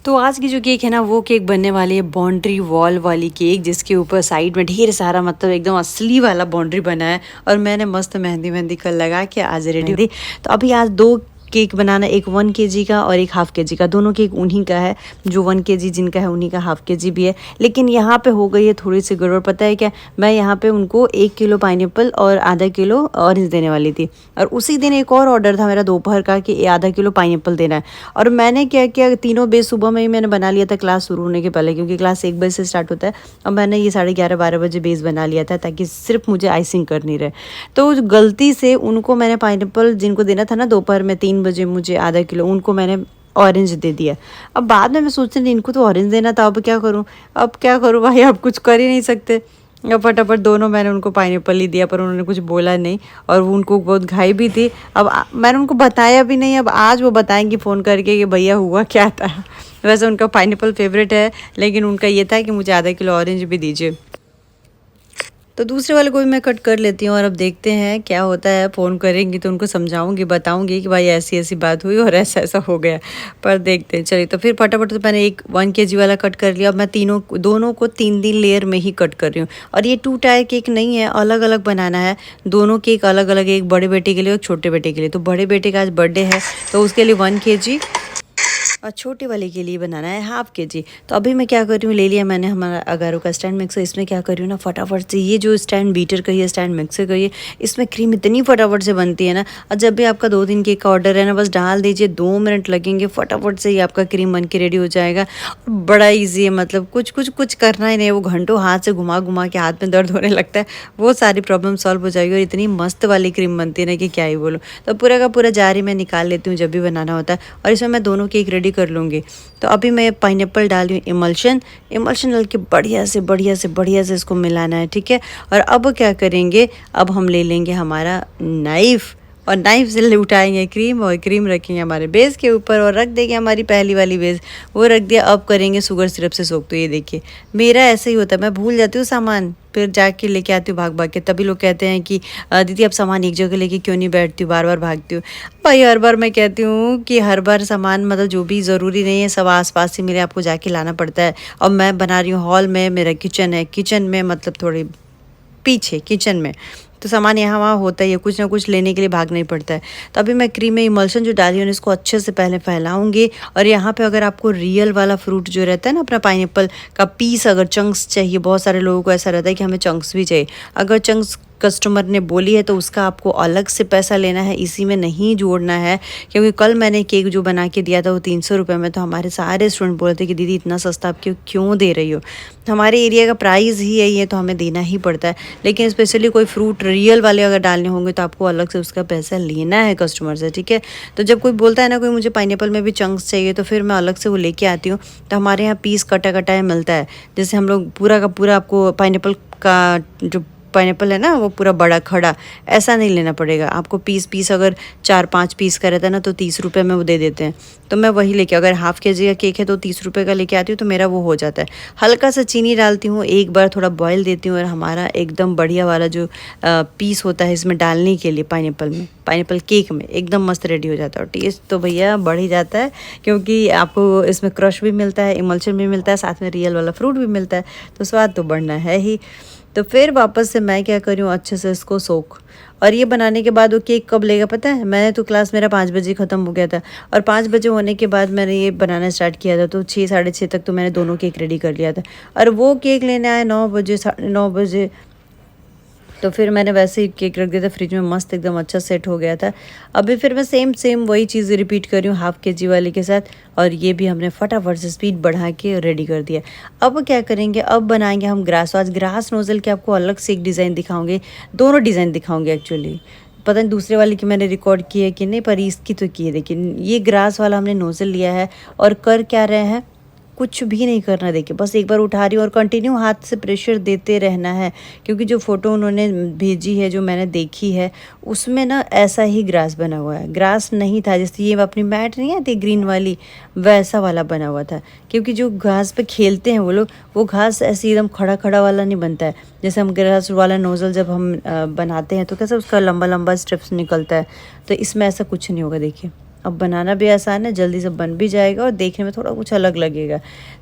तो आज की जो केक है ना वो केक बनने वाली है बाउंड्री वॉल वाली केक, जिसके ऊपर साइड में ढेर सारा मतलब एकदम असली वाला बाउंड्री बना है। और मैंने मस्त मेहंदी मेहंदी कल लगा के आज रेडी थी। तो अभी आज दो केक बनाना, एक 1 kg का और एक ½ kg का। दोनों केक उन्हीं का है, जो 1 kg जिनका है उन्हीं का ½ kg भी है। लेकिन यहाँ पे हो गई है थोड़ी सी गड़बड़। पता है क्या, मैं यहाँ पे उनको 1 किलो पाइनएप्पल और ½ किलो ऑरेंज देने वाली थी। और उसी दिन एक और ऑर्डर था मेरा दोपहर का कि ½ किलो पाइनएप्पल देना है। और मैंने क्या किया, तीनों बेस सुबह में ही मैंने बना लिया था क्लास शुरू होने के पहले, क्योंकि क्लास 1 बजे से स्टार्ट होता है। और मैंने ये 11:30-12 बजे बेस बना लिया था, ताकि सिर्फ मुझे आइसिंग करनी रहे। तो गलती से उनको मैंने पाइनएप्पल जिनको देना था ना दोपहर में 3 बजे मुझे ½ किलो, उनको मैंने ऑरेंज दे दिया। अब बाद में मैं सोच रही इनको तो ऑरेंज देना था, अब क्या करूं, अब क्या करूं भाई, अब कुछ कर ही नहीं सकते। अब फटाफट दोनों मैंने उनको पाइनएप्पल ही दिया, पर उन्होंने कुछ बोला नहीं। और वो उनको बहुत घाई भी थी। अब मैंने उनको बताया भी नहीं, अब आज वो बताएंगी फ़ोन करके कि भैया हुआ क्या था। वैसे उनका पाइनएप्पल फेवरेट है, लेकिन उनका ये था कि मुझे ½ किलो ऑरेंज भी दीजिए। तो दूसरे वाले को भी मैं कट कर लेती हूँ। और अब देखते हैं क्या होता है। फ़ोन करेंगी तो उनको समझाऊंगी, बताऊंगी कि भाई ऐसी ऐसी बात हुई और ऐसा ऐसा हो गया। पर देखते हैं। चलिए, तो फिर फटाफट तो मैंने एक 1 kg वाला कट कर लिया। अब मैं दोनों को 3 लेयर में ही कट कर रही हूँ। और ये 2 टायर केक नहीं है, अलग अलग बनाना है। दोनों केक अलग अलग, एक बड़े बेटे के लिए और छोटे बेटे के लिए। तो बड़े बेटे का आज बर्थडे है, तो उसके लिए 1 kg और छोटे वाले के लिए बनाना है ½ kg। तो अभी मैं क्या कर रही हूँ, ले लिया मैंने हमारा अगारो का स्टैंड मिक्सर। इसमें क्या कर रही हूँ ना, फटाफट से ये जो स्टैंड बीटर का, ये स्टैंड मिक्सर का, ये इसमें क्रीम इतनी फटाफट से बनती है ना। और जब भी आपका 2-3 केक का ऑर्डर है ना, बस डाल दीजिए, 2 मिनट लगेंगे, फटाफट से ही आपका क्रीम बन के रेडी हो जाएगा। और बड़ा ईजी है, मतलब कुछ करना ही नहीं। वो घंटों हाथ से घुमा घुमा के हाथ में दर्द होने लगता है, वो सारी प्रॉब्लम सॉल्व हो जाएगी। और इतनी मस्त वाली क्रीम बनती है ना कि क्या ही बोलो। तो पूरा का पूरा जार ही मैं निकाल लेती हूँ जब भी बनाना होता है। और इसमें मैं दोनों केक रेडी कर लूँगी। तो अभी मैं पाइनएप्पल डाल रही हूँ इमल्शन डाल के बढ़िया से इसको मिलाना है, ठीक है। और अब क्या करेंगे, अब हम ले लेंगे हमारा नाइफ़, और नाइफ से उठाएंगे क्रीम, और क्रीम रखेंगे हमारे बेस के ऊपर, और रख देंगे हमारी पहली वाली बेस, वो रख दिया। अब करेंगे शुगर सिरप से सोख। तो ये देखिए मेरा ऐसे ही होता है, मैं भूल जाती हूँ सामान, फिर जाके लेके आती हूँ भाग भाग के। तभी लोग कहते हैं कि दीदी आप सामान एक जगह लेके क्यों नहीं बैठती हूँ, बार बार भागती हूँ। भाई हर बार मैं कहती हूँ कि हर बार सामान मतलब जो भी ज़रूरी नहीं है सब आसपास ही मेरे आपको जाके लाना पड़ता है। और मैं बना रही हूँ हॉल में, मेरा किचन है, किचन में मतलब थोड़ी पीछे किचन में, तो सामान यहाँ वहाँ होता ही है, कुछ ना कुछ लेने के लिए भागना ही पड़ता है। तो अभी मैं क्रीम में इमल्शन जो डाली हूँ इसको अच्छे से पहले फैलाऊंगी। और यहाँ पे अगर आपको रियल वाला फ्रूट जो रहता है ना, अपना पाइनएप्पल का पीस, अगर चंक्स चाहिए, बहुत सारे लोगों को ऐसा रहता है कि हमें चंक्स भी चाहिए। अगर चंक्स कस्टमर ने बोली है तो उसका आपको अलग से पैसा लेना है, इसी में नहीं जोड़ना है। क्योंकि कल मैंने केक जो बना के दिया था वो 300 रुपये में, तो हमारे सारे स्टूडेंट बोले थे कि दीदी इतना सस्ता आप क्यों दे रही हो। हमारे एरिया का प्राइस ही यही है, तो हमें देना ही पड़ता है। लेकिन स्पेशली कोई फ्रूट रियल वाले अगर डालने होंगे तो आपको अलग से उसका पैसा लेना है कस्टमर से, ठीक है। तो जब कोई बोलता है ना कोई मुझे पाइनएप्पल में भी चंक्स चाहिए, तो फिर मैं अलग से वो लेके आती हूँ। तो हमारे यहाँ पीस कटा कटाया मिलता है, जैसे हम लोग पूरा का पूरा आपको पाइनएप्पल का जो पाइनएप्पल है ना वो पूरा बड़ा खड़ा ऐसा नहीं लेना पड़ेगा आपको। पीस अगर 4-5 पीस का रहता है ना, तो 30 रुपये में वो दे देते हैं। तो मैं वही लेके, अगर ½ kg का केक है तो 30 रुपये का लेके आती हूँ, तो मेरा वो हो जाता है। हल्का सा चीनी डालती हूँ, एक बार थोड़ा बॉयल देती हूँ, और हमारा एकदम बढ़िया वाला जो पीस होता है इसमें डालने के लिए पाइनएप्पल केक में एकदम मस्त रेडी हो जाता है। और टेस्ट तो भैया बढ़ ही जाता है, क्योंकि आपको इसमें क्रश भी मिलता है, इमल्शन भी मिलता है, साथ में रियल वाला फ्रूट भी मिलता है, तो स्वाद तो बढ़ना है ही। तो फिर वापस से मैं क्या करी हूँ, अच्छे से इसको सोख। और ये बनाने के बाद वो केक कब लेगा पता है, मैंने तो क्लास मेरा 5 बजे ख़त्म हो गया था, और 5 बजे होने के बाद मैंने ये बनाना स्टार्ट किया था, तो 6-6:30 तक तो मैंने दोनों केक रेडी कर लिया था। और वो केक लेने आए 9 बजे 9:30 बजे, तो फिर मैंने वैसे ही केक रख दिया था फ्रिज में, मस्त एकदम अच्छा सेट हो गया था। अभी फिर मैं सेम वही चीज़ रिपीट कर रही हूँ ½ kg वाले के साथ, और ये भी हमने फटाफट से स्पीड बढ़ा के रेडी कर दिया। अब क्या करेंगे, अब बनाएंगे हम ग्रास। आज ग्रास नोज़ल के आपको अलग से एक डिज़ाइन दिखाऊंगे, दोनों डिज़ाइन दिखाऊंगे एक्चुअली। पता नहीं दूसरे वाले की मैंने रिकॉर्ड की है कि नहीं, पर इसकी तो की है। लेकिन ये ग्रास वाला हमने नोज़ल लिया है, और कर क्या रहे हैं, कुछ भी नहीं करना। देखिए बस एक बार उठा रही हूँ और कंटिन्यू हाथ से प्रेशर देते रहना है, क्योंकि जो फ़ोटो उन्होंने भेजी है जो मैंने देखी है उसमें ना ऐसा ही ग्रास बना हुआ है। ग्रास नहीं था, जैसे ये अपनी मैट नहीं आती ग्रीन वाली, वैसा वाला बना हुआ था। क्योंकि जो घास पे खेलते हैं वो लोग, वो घास ऐसे एकदम खड़ा खड़ा वाला नहीं बनता है। जैसे हम ग्रास वाला नोज़ल जब हम बनाते हैं तो कैसा उसका लंबा लंबा स्ट्रिप्स निकलता है, तो इसमें ऐसा कुछ नहीं होगा। देखिए अब बनाना भी आसान है, जल्दी से बन भी जाएगा और देखने में थोड़ा कुछ अलग लगेगा।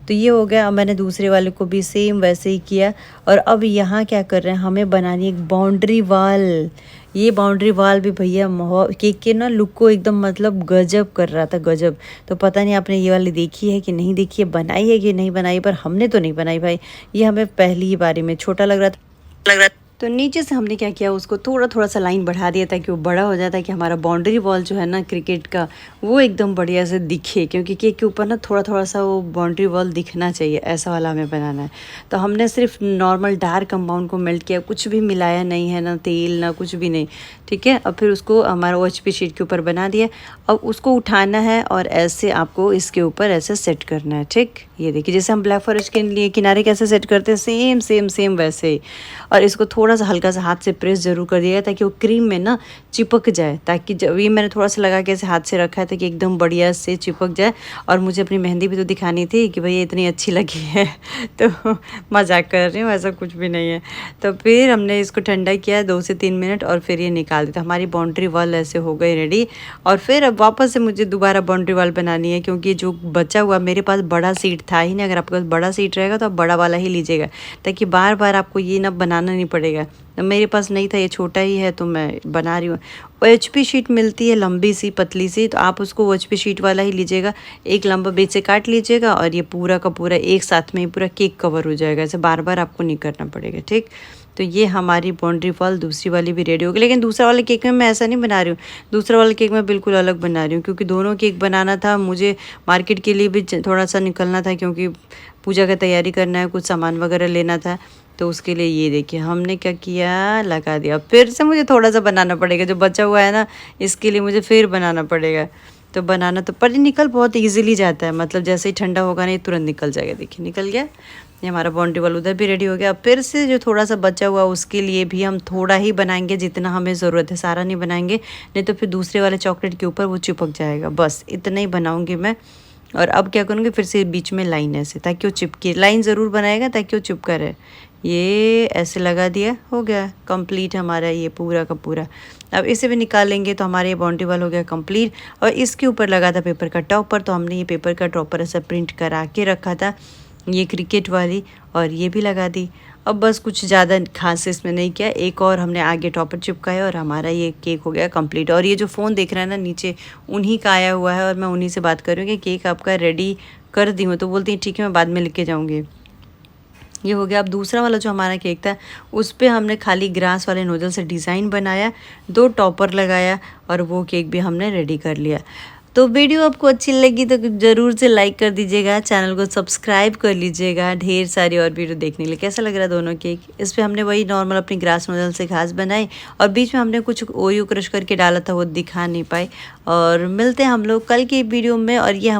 तो ये हो गया। अब मैंने दूसरे वाले को भी सेम वैसे ही किया। और अब यहाँ क्या कर रहे हैं, हमें बनानी एक बाउंड्री वॉल। ये बाउंड्री वॉल भी भैया केक के ना लुक को एकदम मतलब गजब कर रहा था, गजब। तो पता नहीं आपने ये वाली देखी है कि नहीं देखी है, बनाई है कि नहीं बनाई, पर हमने तो नहीं बनाई भाई। ये हमें पहली ही बारी में छोटा लग रहा था। तो नीचे से हमने क्या किया, उसको थोड़ा थोड़ा सा लाइन बढ़ा दिया ताकि वो बड़ा हो जाता है कि हमारा बाउंड्री वॉल जो है ना क्रिकेट का, वो एकदम बढ़िया से दिखे। क्योंकि केक के ऊपर ना थोड़ा थोड़ा सा वो बाउंड्री वॉल दिखना चाहिए, ऐसा वाला हमें बनाना है। तो हमने सिर्फ नॉर्मल डार्क कंपाउंड को मेल्ट किया, कुछ भी मिलाया नहीं है, ना तेल ना कुछ भी नहीं, ठीक है। अब फिर उसको हमारा OHP शीट के ऊपर बना दिया। अब उसको उठाना है और ऐसे आपको इसके ऊपर ऐसे सेट करना है, ठीक। ये देखिए जैसे हम ब्लैक फॉरेस्ट के लिए किनारे कैसे सेट करते हैं, सेम सेम सेम वैसे ही। और इसको थोड़ा सा हल्का सा हाथ से प्रेस जरूर कर दिएगा ताकि वो क्रीम में ना चिपक जाए। ताकि जब ये मैंने थोड़ा सा लगा के ऐसे हाथ से रखा है ताकि एकदम बढ़िया से चिपक जाए। और मुझे अपनी मेहंदी भी तो दिखानी थी कि भाई ये इतनी अच्छी लगी है। तो मजाक कर रही हूँ, ऐसा कुछ भी नहीं है। तो फिर हमने इसको ठंडा किया 2 से 3 मिनट और फिर ये निकाल दिया। हमारी बाउंड्री वॉल ऐसे हो गई रेडी। और फिर अब वापस से मुझे दोबारा बाउंड्री वॉल बनानी है, क्योंकि जो बचा हुआ मेरे पास बड़ा सीट था ही नहीं। अगर आपके पास बड़ा सीट रहेगा तो आप बड़ा वाला ही लीजिएगा, ताकि बार बार आपको ये ना बनाना नहीं पड़ेगा। तो मेरे पास नहीं था, ये छोटा ही है तो मैं बना रही हूँ। OHP शीट मिलती है लंबी सी पतली सी, तो आप उसको OHP शीट वाला ही लीजिएगा। एक लंबा बीच से काट लीजिएगा और ये पूरा का पूरा एक साथ में ही पूरा केक कवर हो जाएगा। ऐसे बार बार आपको नहीं करना पड़ेगा, ठीक। तो ये हमारी बाउंड्री वॉल दूसरी वाली भी रेडी हो गई। लेकिन दूसरा वाले केक में मैं ऐसा नहीं बना रही हूँ, दूसरा वाला केक मैं बिल्कुल अलग बना रही हूँ। क्योंकि दोनों केक बनाना था मुझे, मार्केट के लिए भी थोड़ा सा निकलना था, क्योंकि पूजा का तैयारी करना है, कुछ सामान वगैरह लेना था। तो उसके लिए ये देखिए हमने क्या किया, लगा दिया। फिर से मुझे थोड़ा सा बनाना पड़ेगा, जो बचा हुआ है ना इसके लिए मुझे फिर बनाना पड़ेगा। तो बनाना तो पर निकल बहुत इजीली जाता है, मतलब जैसे ही ठंडा होगा नहीं तुरंत निकल जाएगा। देखिए निकल गया। ये हमारा बाउंड्री वॉल उधर भी रेडी हो गया। अब फिर से जो थोड़ा सा बचा हुआ उसके लिए भी हम थोड़ा ही बनाएंगे, जितना हमें ज़रूरत है, सारा नहीं बनाएंगे, नहीं तो फिर दूसरे वाले चॉकलेट के ऊपर वो चिपक जाएगा। बस इतना ही बनाऊंगी मैं। और अब क्या करूँगी, फिर से बीच में लाइन ऐसे ताकि वो चिपके, लाइन ज़रूर बनाएगा ताकि वो चिपका रहे। ये ऐसे लगा दिया, हो गया कंप्लीट हमारा ये पूरा का पूरा। अब इसे भी निकालेंगे तो हमारे ये बाउंड्री वॉल हो गया कंप्लीट। और इसके ऊपर लगा था पेपर का टॉपर, तो हमने ये पेपर का टॉपर ऐसा प्रिंट करा के रखा था, ये क्रिकेट वाली, और ये भी लगा दी। अब बस कुछ ज़्यादा खास इसमें नहीं किया, एक और हमने आगे टॉपर चिपकाया और हमारा ये केक हो गया कंप्लीट। और ये जो फ़ोन देख रहा है ना नीचे, उन्हीं का आया हुआ है और मैं उन्हीं से बात कर रही हूँ कि केक आपका रेडी कर दी हूँ। तो बोलती है ठीक है मैं बाद में लेके जाऊँगी। ये हो गया। अब दूसरा वाला जो हमारा केक था उस पे हमने खाली ग्रास वाले नोजल से डिज़ाइन बनाया, 2 टॉपर लगाया और वो केक भी हमने रेडी कर लिया। तो वीडियो आपको अच्छी लगी तो ज़रूर से लाइक कर दीजिएगा, चैनल को सब्सक्राइब कर लीजिएगा ढेर सारी और वीडियो देखने के लिए। कैसा लग रहा है दोनों केक? इस पर हमने वही नॉर्मल अपनी ग्रास नोजल से घास बनाई और बीच में हमने कुछ ओयो क्रश करके डाला था, वो दिखा नहीं पाए। और मिलते हैं हम लोग कल की वीडियो में। और ये